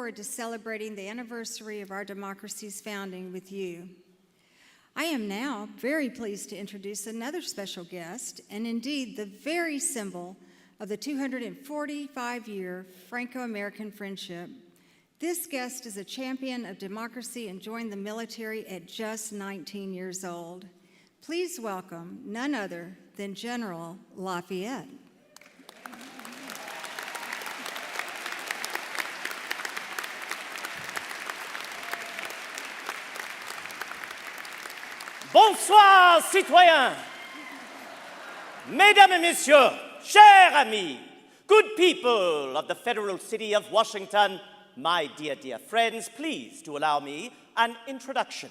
Forward to celebrating the anniversary of our democracy's founding with you. I am now very pleased to introduce another special guest, and indeed the very symbol of the 245-year Franco-American friendship. This guest is a champion of democracy and joined the military at just 19 years old. Please welcome none other than General Lafayette. Bonsoir, citoyens, mesdames et messieurs, chers amis, good people of the federal city of Washington, my dear, dear friends, please to allow me an introduction.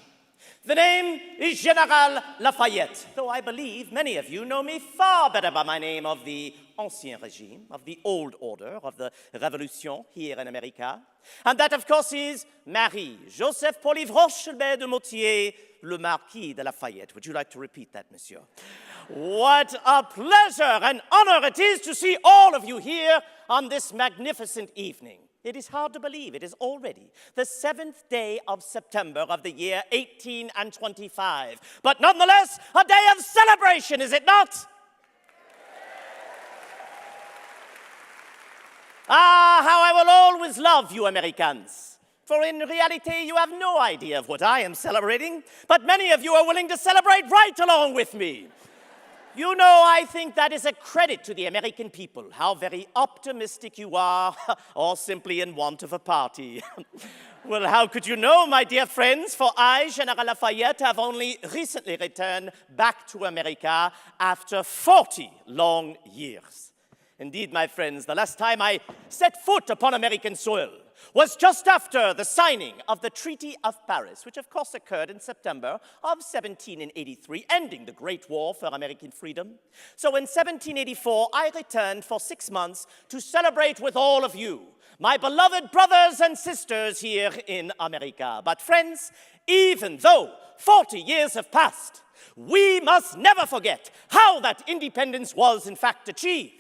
The name is General Lafayette, though I believe many of you know me far better by my name of the Ancien Régime, of the old order, of the Révolution here in America. And that, of course, is Marie-Joseph Polyvroche-Albert de Motier, le Marquis de Lafayette. Would you like to repeat that, monsieur? What a pleasure and honor it is to see all of you here on this magnificent evening. It is hard to believe it is already the 7th day of September of the year 1825. But nonetheless, a day of celebration, is it not? Ah, how I will always love you Americans. For in reality, you have no idea of what I am celebrating, but many of you are willing to celebrate right along with me. You know, I think that is a credit to the American people, how very optimistic you are, or simply in want of a party. Well, how could you know, my dear friends, for I, General Lafayette, have only recently returned back to America after 40 long years. Indeed, my friends, the last time I set foot upon American soil was just after the signing of the Treaty of Paris, which of course occurred in September of 1783, ending the Great War for American freedom. So in 1784, I returned for 6 months to celebrate with all of you, my beloved brothers and sisters here in America. But friends, even though 40 years have passed, we must never forget how that independence was in fact achieved.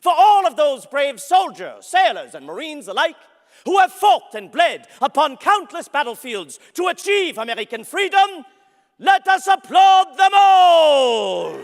For all of those brave soldiers, sailors, and Marines alike, who have fought and bled upon countless battlefields to achieve American freedom, let us applaud them all!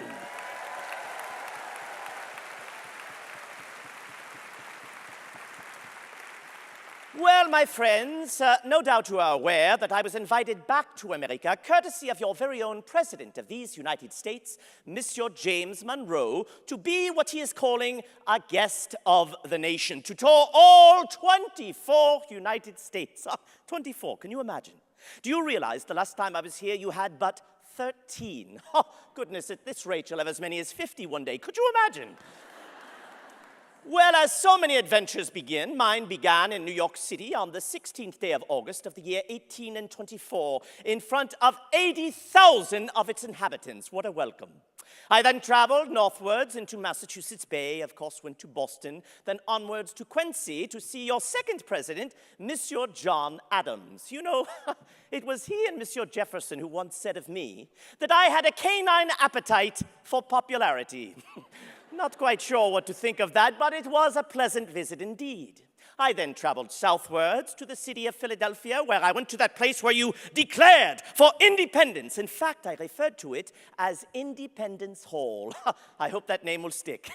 Well, my friends, no doubt you are aware that I was invited back to America courtesy of your very own President of these United States, Monsieur James Monroe, to be what he is calling a guest of the nation, to tour all 24 United States. 24, can you imagine? Do you realize the last time I was here you had but 13? Oh, goodness, at this rate you'll have as many as 50 one day. Could you imagine? Well, as so many adventures begin, mine began in New York City on the 16th day of August of the year 1824, in front of 80,000 of its inhabitants. What a welcome. I then traveled northwards into Massachusetts Bay, of course went to Boston, then onwards to Quincy to see your second president, Monsieur John Adams. You know, it was he and Monsieur Jefferson who once said of me that I had a canine appetite for popularity. Not quite sure what to think of that, but it was a pleasant visit indeed. I then traveled southwards to the city of Philadelphia, where I went to that place where you declared for independence. In fact, I referred to it as Independence Hall. I hope that name will stick.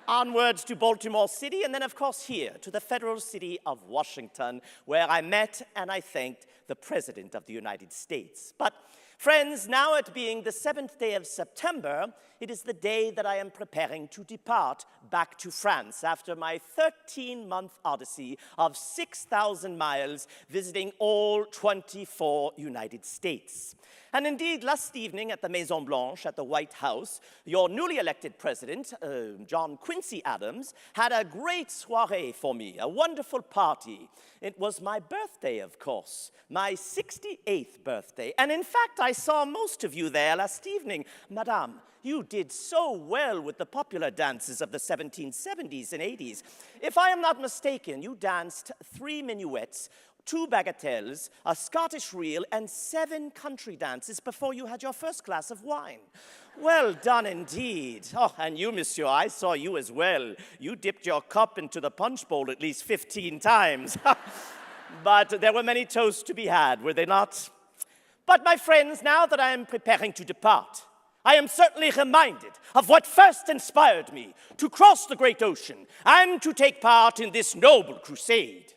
Onwards to Baltimore City, and then, of course, here to the federal city of Washington, where I met and I thanked the President of the United States. But friends, now it being the 7th day of September, it is the day that I am preparing to depart back to France after my 13-month odyssey of 6,000 miles visiting all 24 United States. And indeed, last evening at the Maison Blanche at the White House, your newly elected president, John Quincy Adams, had a great soiree for me, a wonderful party. It was my birthday, of course, my 68th birthday. And in fact, I saw most of you there last evening. Madame, You did so well with the popular dances of the 1770s and 80s. If I am not mistaken, you danced 3 minuets, 2 bagatelles, a Scottish reel, and 7 country dances before you had your first glass of wine. Well done indeed. Oh, and you, monsieur, I saw you as well. You dipped your cup into the punch bowl at least 15 times. But there were many toasts to be had, were there not? But my friends, now that I am preparing to depart, I am certainly reminded of what first inspired me to cross the great ocean and to take part in this noble crusade.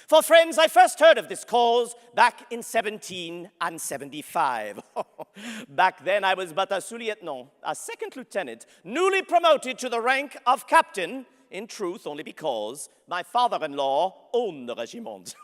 For friends, I first heard of this cause back in 1775. Back then, I was but a sous-lieutenant, a second lieutenant, newly promoted to the rank of captain, in truth, only because my father-in-law owned the regiment.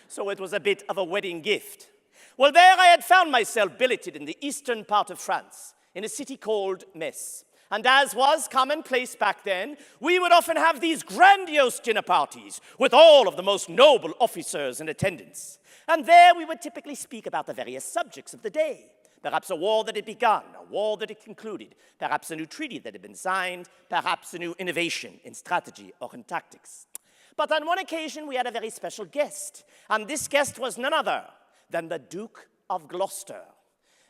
So it was a bit of a wedding gift. Well, there I had found myself billeted in the eastern part of France, in a city called Metz. And as was commonplace back then, we would often have these grandiose dinner parties with all of the most noble officers in attendance. And there we would typically speak about the various subjects of the day. Perhaps a war that had begun, a war that had concluded, perhaps a new treaty that had been signed, perhaps a new innovation in strategy or in tactics. But on one occasion, we had a very special guest, and this guest was none other than the Duke of Gloucester.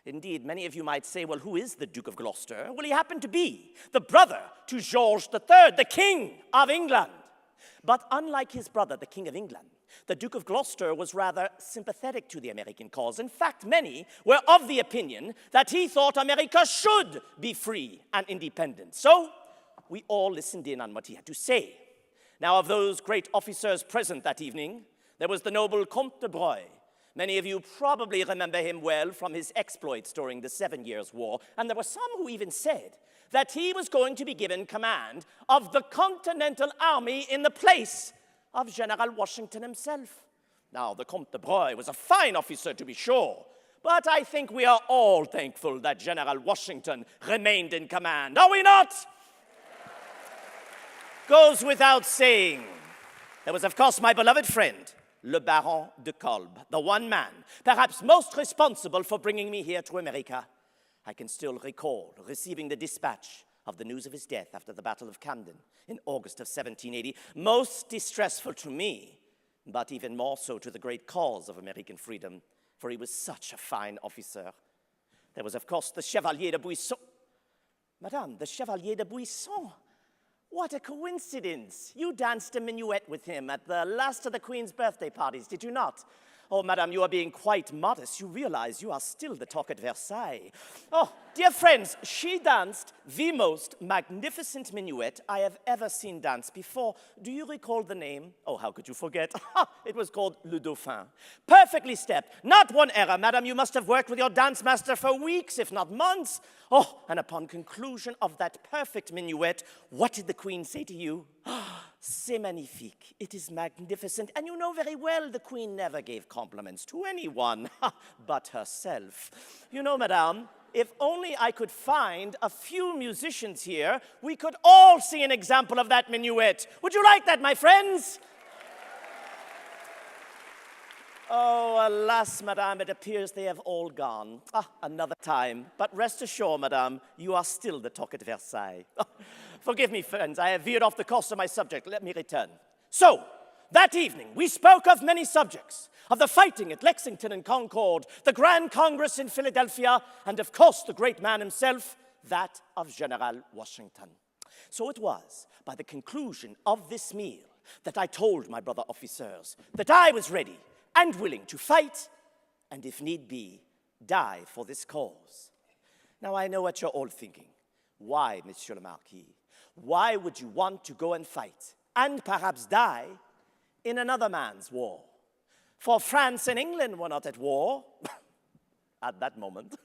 Indeed, many of you might say, well, who is the Duke of Gloucester? Well, he happened to be the brother to George III, the King of England. But unlike his brother, the King of England, the Duke of Gloucester was rather sympathetic to the American cause. In fact, many were of the opinion that he thought America should be free and independent. So we all listened in on what he had to say. Now, of those great officers present that evening, there was the noble Comte de Broglie. Many of you probably remember him well from his exploits during the 7 Years' War, and there were some who even said that he was going to be given command of the Continental Army in the place of General Washington himself. Now, the Comte de Broglie was a fine officer, to be sure, but I think we are all thankful that General Washington remained in command. Are we not? Goes without saying. There was, of course, my beloved friend, Le Baron de Kolb, the one man, perhaps most responsible for bringing me here to America. I can still recall receiving the dispatch of the news of his death after the Battle of Camden in August of 1780, most distressful to me, but even more so to the great cause of American freedom, for he was such a fine officer. There was, of course, the Chevalier de Buisson. Madame, the Chevalier de Buisson. What a coincidence! You danced a minuet with him at the last of the Queen's birthday parties, did you not? Oh, madame, you are being quite modest. You realize you are still the talk at Versailles. Oh, dear friends, she danced the most magnificent minuet I have ever seen dance before. Do you recall the name? Oh, how could you forget? It was called Le Dauphin. Perfectly stepped. Not one error, madame. You must have worked with your dance master for weeks, if not months. Oh, and upon conclusion of that perfect minuet, what did the Queen say to you? C'est magnifique. It is magnificent. And you know very well the Queen never gave compliments to anyone but herself. You know, madame, if only I could find a few musicians here, we could all see an example of that minuet. Would you like that, my friends? Oh, alas, madame, it appears they have all gone. Another time. But rest assured, madame, you are still the talk at Versailles. Forgive me, friends, I have veered off the course of my subject. Let me return. So, that evening, we spoke of many subjects, of the fighting at Lexington and Concord, the Grand Congress in Philadelphia, and of course, the great man himself, that of General Washington. So it was by the conclusion of this meal that I told my brother officers that I was ready and willing to fight, and if need be, die for this cause. Now, I know what you're all thinking. Why, Monsieur le Marquis? Why would you want to go and fight, and perhaps die, in another man's war? For France and England were not at war at that moment.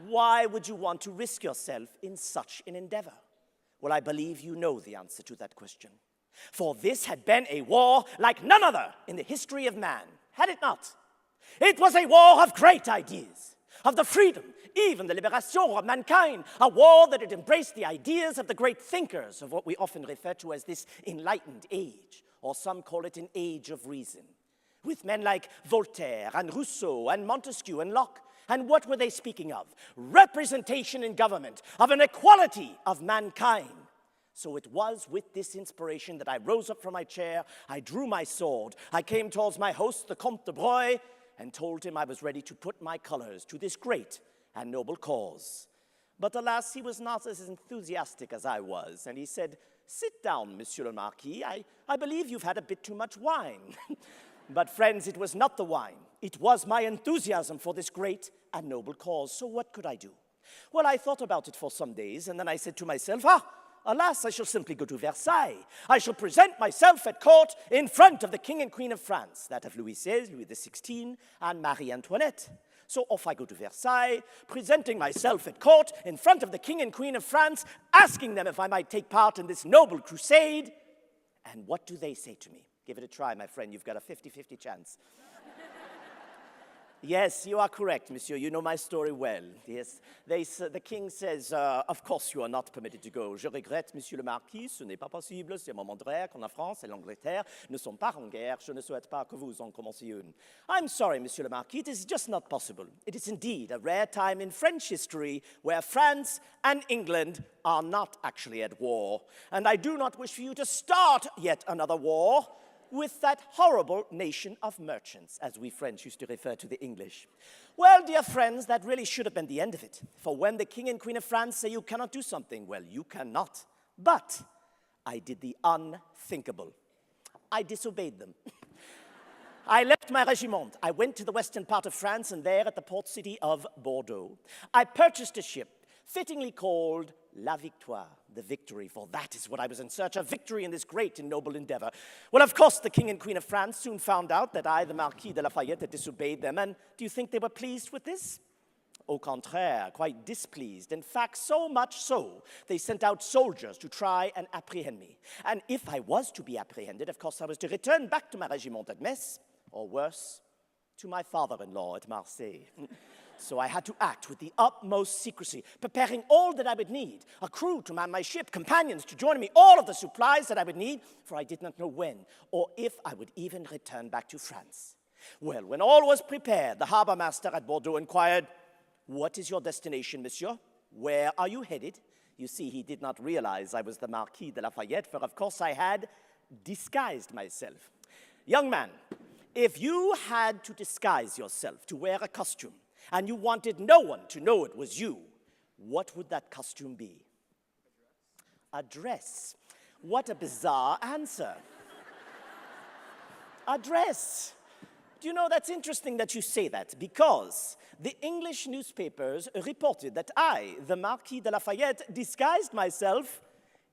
Why would you want to risk yourself in such an endeavor? Well, I believe you know the answer to that question. For this had been a war like none other in the history of man, had it not? It was a war of great ideas, of the freedom, even the liberation of mankind, a war that had embraced the ideas of the great thinkers of what we often refer to as this enlightened age, or some call it an age of reason, with men like Voltaire and Rousseau and Montesquieu and Locke, And what were they speaking of? Representation in government, of an equality of mankind. So it was with this inspiration that I rose up from my chair, I drew my sword, I came towards my host, the Comte de Broglie, and told him I was ready to put my colors to this great and noble cause. But alas, he was not as enthusiastic as I was, and he said, "Sit down, Monsieur le Marquis. I believe you've had a bit too much wine." But friends, it was not the wine. It was my enthusiasm for this great and noble cause. So what could I do? Well, I thought about it for some days, and then I said to myself, alas, I shall simply go to Versailles. I shall present myself at court in front of the King and Queen of France, that of Louis XVI, Louis XVI, and Marie Antoinette. So off I go to Versailles, presenting myself at court in front of the King and Queen of France, asking them if I might take part in this noble crusade. And what do they say to me? Give it a try, my friend. You've got a 50-50 chance. Yes, you are correct, monsieur. You know my story well. Yes, the king says, of course you are not permitted to go. Je regrette, monsieur le marquis, ce n'est pas possible. C'est un moment de rare quand la France et l'Angleterre ne sont pas en guerre. Je ne souhaite pas que vous en commenciez une. I'm sorry, monsieur le marquis, it is just not possible. It is indeed a rare time in French history where France and England are not actually at war. And I do not wish for you to start yet another war with that horrible nation of merchants, as we French used to refer to the English. Well, dear friends, that really should have been the end of it. For when the King and Queen of France say you cannot do something, well, you cannot. But I did the unthinkable. I disobeyed them. I left my regiment. I went to the western part of France, and there at the port city of Bordeaux, I purchased a ship fittingly called La Victoire, the victory, for that is what I was in search of, victory in this great and noble endeavor. Well, of course, the King and Queen of France soon found out that I, the Marquis de Lafayette, had disobeyed them, and do you think they were pleased with this? Au contraire, quite displeased. In fact, so much so, they sent out soldiers to try and apprehend me. And if I was to be apprehended, of course, I was to return back to my regiment at Metz, or worse, to my father-in-law at Marseille. So I had to act with the utmost secrecy, preparing all that I would need, a crew to man my ship, companions to join me, all of the supplies that I would need, for I did not know when or if I would even return back to France. Well, when all was prepared, the harbor master at Bordeaux inquired, "What is your destination, monsieur? Where are you headed?" You see, he did not realize I was the Marquis de Lafayette, for of course I had disguised myself. Young man, if you had to disguise yourself to wear a costume, and you wanted no one to know it was you, what would that costume be? A dress. What a bizarre answer. A dress. Do you know, that's interesting that you say that, because the English newspapers reported that I, the Marquis de Lafayette, disguised myself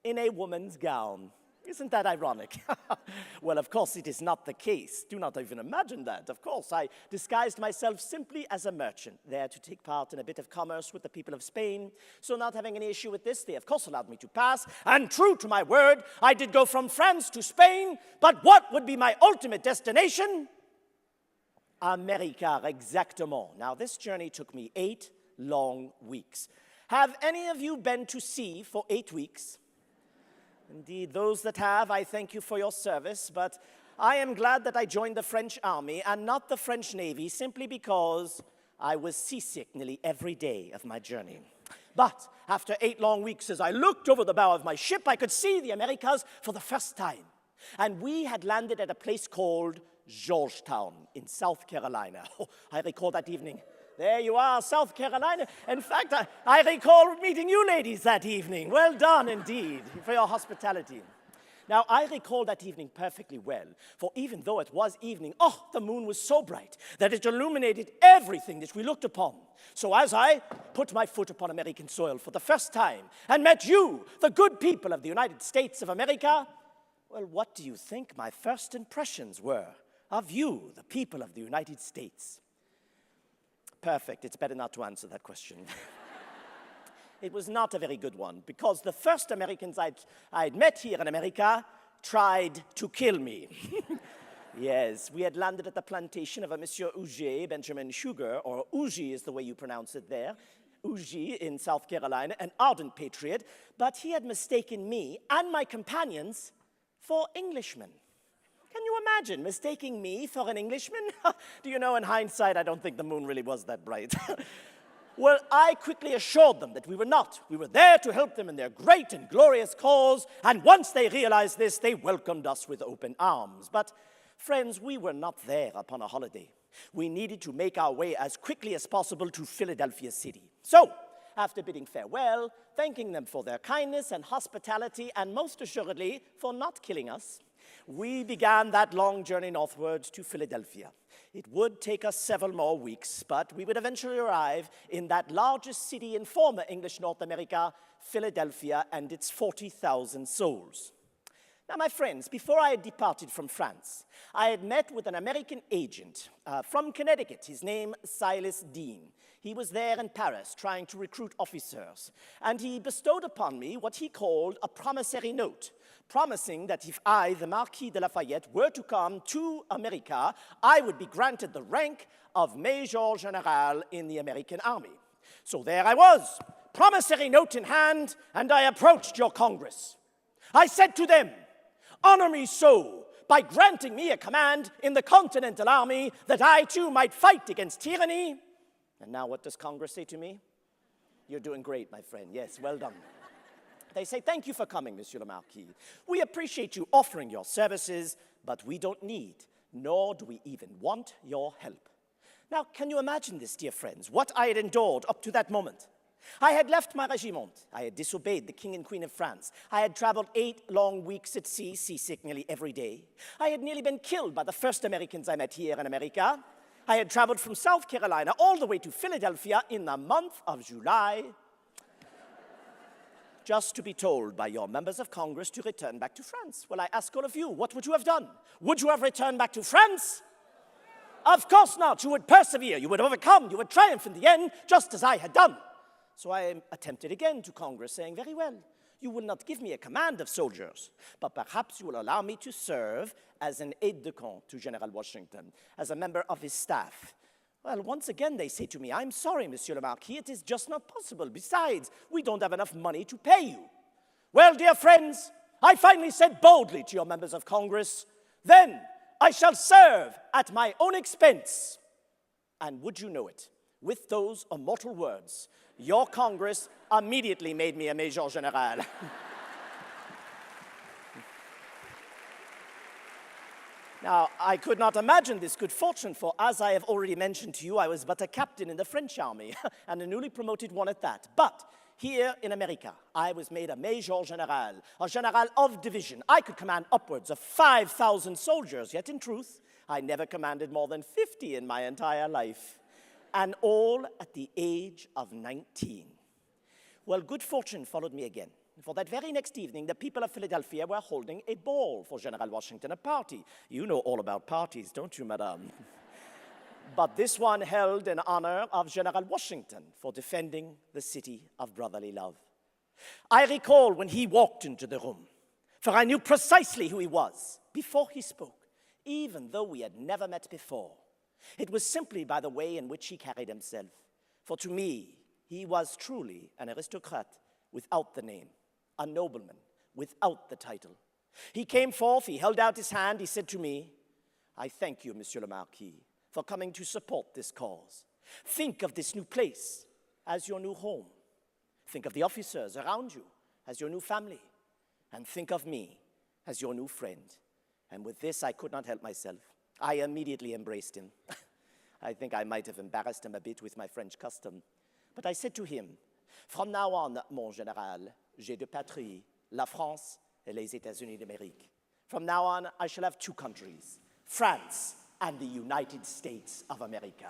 in a woman's gown. Isn't that ironic? Well, of course, it is not the case. Do not even imagine that. Of course, I disguised myself simply as a merchant, there to take part in a bit of commerce with the people of Spain. So not having any issue with this, they of course allowed me to pass. And true to my word, I did go from France to Spain. But what would be my ultimate destination? America, exactement. Now, this journey took me 8 long weeks. Have any of you been to sea for 8 weeks? Indeed, those that have, I thank you for your service, but I am glad that I joined the French army and not the French Navy, simply because I was seasick nearly every day of my journey. But after 8 long weeks, as I looked over the bow of my ship, I could see the Americas for the first time. And we had landed at a place called Georgetown in South Carolina. Oh, I recall that evening. There you are, South Carolina. In fact, I recall meeting you ladies that evening. Well done, indeed, for your hospitality. Now, I recall that evening perfectly well, for even though it was evening, the moon was so bright that it illuminated everything that we looked upon. So as I put my foot upon American soil for the first time and met you, the good people of the United States of America, well, what do you think my first impressions were of you, the people of the United States? Perfect. It's better not to answer that question. It was not a very good one, because the first Americans I'd met here in America tried to kill me. Yes, we had landed at the plantation of a Monsieur Auger, Benjamin Sugar, or Auger is the way you pronounce it there, Auger in South Carolina, an ardent patriot, but he had mistaken me and my companions for Englishmen. Can you imagine mistaking me for an Englishman? Do you know, in hindsight, I don't think the moon really was that bright. Well, I quickly assured them that we were not. We were there to help them in their great and glorious cause, and once they realized this, they welcomed us with open arms. But, friends, we were not there upon a holiday. We needed to make our way as quickly as possible to Philadelphia City. So, after bidding farewell, thanking them for their kindness and hospitality, and most assuredly for not killing us, we began that long journey northwards to Philadelphia. It would take us several more weeks, but we would eventually arrive in that largest city in former English North America, Philadelphia, and its 40,000 souls. Now, my friends, before I had departed from France, I had met with an American agent from Connecticut, his name Silas Dean. He was there in Paris trying to recruit officers, and he bestowed upon me what he called a promissory note, promising that if I, the Marquis de Lafayette, were to come to America, I would be granted the rank of Major General in the American Army. So there I was, promissory note in hand, and I approached your Congress. I said to them, honor me so by granting me a command in the Continental Army that I too might fight against tyranny. And now what does Congress say to me? You're doing great, my friend. Yes, well done. They say, thank you for coming, Monsieur le Marquis. We appreciate you offering your services, but we don't need, nor do we even want your help. Now, can you imagine this, dear friends, what I had endured up to that moment? I had left my regiment. I had disobeyed the King and Queen of France. I had traveled 8 long weeks at sea, seasick nearly every day. I had nearly been killed by the first Americans I met here in America. I had traveled from South Carolina all the way to Philadelphia in the month of July, just to be told by your members of Congress to return back to France. Well, I ask all of you, what would you have done? Would you have returned back to France? Of course not. You would persevere. You would overcome. You would triumph in the end, just as I had done. So I attempted again to Congress, saying, very well, you will not give me a command of soldiers, but perhaps you will allow me to serve as an aide-de-camp to General Washington, as a member of his staff. Well, once again, they say to me, I'm sorry, Monsieur le Marquis, it is just not possible. Besides, we don't have enough money to pay you. Well, dear friends, I finally said boldly to your members of Congress, then I shall serve at my own expense. And would you know it, with those immortal words, your Congress immediately made me a Major General. Now, I could not imagine this good fortune, for as I have already mentioned to you, I was but a captain in the French army, and a newly promoted one at that. But here in America, I was made a Major General, a general of division. I could command upwards of 5,000 soldiers, yet in truth, I never commanded more than 50 in my entire life, and all at the age of 19. Well, good fortune followed me again. For that very next evening, the people of Philadelphia were holding a ball for General Washington, a party. You know all about parties, don't you, madame? But this one held in honor of General Washington for defending the city of brotherly love. I recall when he walked into the room, for I knew precisely who he was before he spoke, even though we had never met before. It was simply by the way in which he carried himself. For to me, he was truly an aristocrat without the name, a nobleman without the title. He came forth, he held out his hand, he said to me, I thank you, Monsieur le Marquis, for coming to support this cause. Think of this new place as your new home. Think of the officers around you as your new family. And think of me as your new friend. And with this, I could not help myself. I immediately embraced him. I think I might have embarrassed him a bit with my French custom. But I said to him, from now on, mon général, j'ai deux patries, la France et les États-Unis d'Amérique. From now on, I shall have 2 countries, France and the United States of America.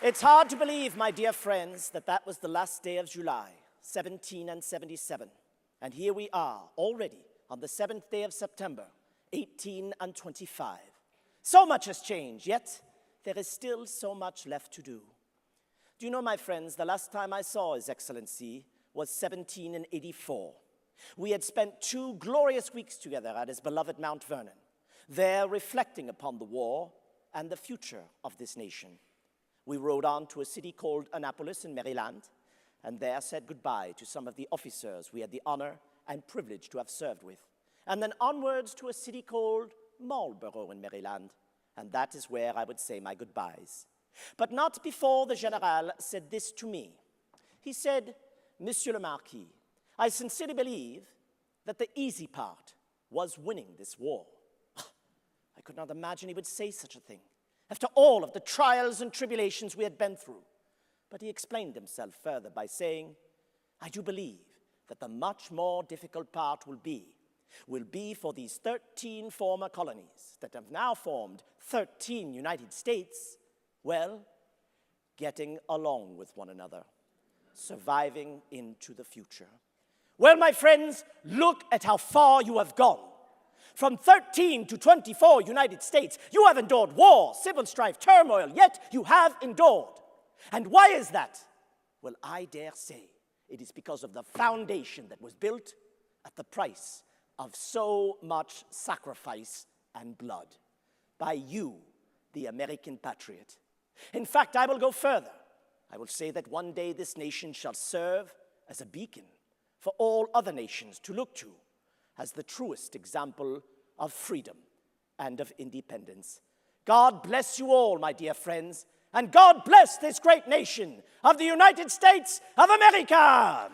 It's hard to believe, my dear friends, that that was the last day of July, 1777. And here we are, already, on the 7th day of September, 1825. So much has changed, yet there is still so much left to do. Do you know, my friends, the last time I saw His Excellency was 1784. We had spent 2 glorious weeks together at his beloved Mount Vernon, there reflecting upon the war and the future of this nation. We rode on to a city called Annapolis in Maryland, and there said goodbye to some of the officers we had the honor and privilege to have served with, and then onwards to a city called Marlborough in Maryland, and that is where I would say my goodbyes. But not before the General said this to me. He said, "Monsieur le Marquis, I sincerely believe that the easy part was winning this war." I could not imagine he would say such a thing, after all of the trials and tribulations we had been through. But he explained himself further by saying, "I do believe that the much more difficult part will be for these 13 former colonies that have now formed 13 United States, well, getting along with one another, surviving into the future." Well, my friends, look at how far you have gone. From 13 to 24 United States, you have endured war, civil strife, turmoil, yet you have endured. And why is that? Well, I dare say it is because of the foundation that was built at the price of so much sacrifice and blood by you, the American patriot. In fact, I will go further. I will say that one day this nation shall serve as a beacon for all other nations to look to as the truest example of freedom and of independence. God bless you all, my dear friends, and God bless this great nation of the United States of America.